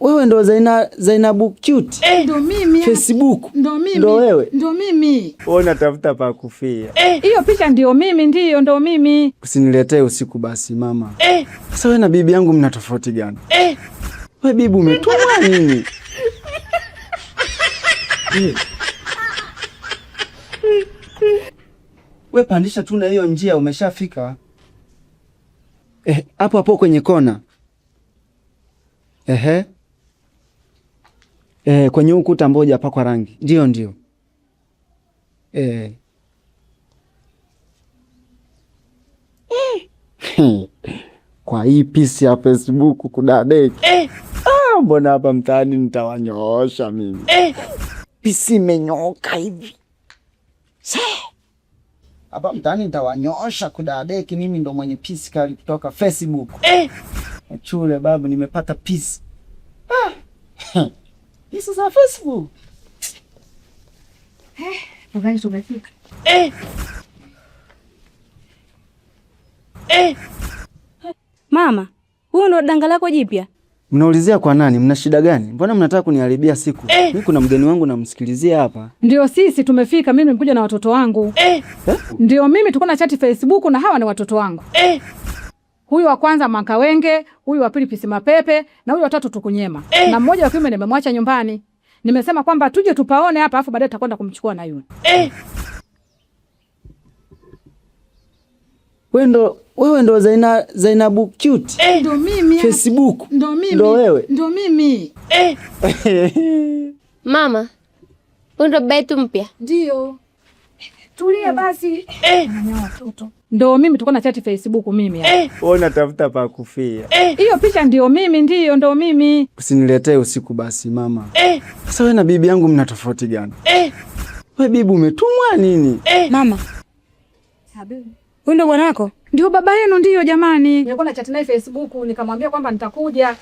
Wewe ndo Zainabu cute? Ndo mimi. Facebook? Ndo mimi. Ndo wewe? Ndo mimi. Wewe unatafuta pa kufia. Hiyo picha ndio mimi, ndiyo ndo mimi. Usiniletee usiku basi mama. Sasa wewe na bibi yangu mna tofauti gani? Wewe bibi umetumwa nini? Wewe pandisha tu na hiyo njia, umeshafika. Hapo hapo kwenye kona. Kwenye ukuta mmoja hapa kwa rangi. Ndio. Kwa hii pisi ya Facebook kudadeki. Mbona hapa mtaani nitawanyoosha mimi. Pisi imenyoka hivi. Hapa mtaani nitawanyoosha kudadeki, mimi ndo mwenye pisi kali kutoka Facebook. Chule babu, nimepata pisi. Pisi za Facebook. Pagani tumefika. Mama, huyu ndo danga lako jipya? Mnaulizia kwa nani? Mna shida gani? Mbona mnataka kuniharibia siku? Mimi kuna mgeni wangu namsikilizia hapa. Ndio sisi tumefika, mimi nimekuja na watoto wangu. Ndio mimi tuko na chat Facebook na hawa ni watoto wangu. Huyu wa kwanza Makawenge, huyu wa pili Pisi Mapepe na huyu wa tatu Tukunyema. Na mmoja wa kiume nimemwacha nyumbani. Nimesema kwamba tuje tupaone hapa afu baadaye tutakwenda kumchukua na yule. Wewe ndo Zainabu cute? Ndo mimi. Facebook? Ndo mimi. Ndo wewe? Ndo mimi. Mama, huyu ndo baba yetu mpya? Ndio. Tulia basi. Watoto. Ndo mimi tuko na chat Facebook mimi hapa. Wewe unatafuta pa kufia. Hiyo picha ndio mimi, ndiyo ndo mimi. Usiniletee usiku basi mama. Sasa wewe na bibi yangu mna tofauti gani? Wewe bibi umetumwa nini? Mama, huyu ndo bwana wako? Ndio baba yenu, ndiyo jamani. Nilikuwa na chat naye Facebook nikamwambia kwamba nitakuja.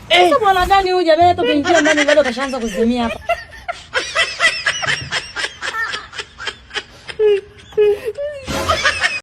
Sasa bwana gani huyu jamaa yetu kuingia ndani bado kashaanza kuzimia hapa.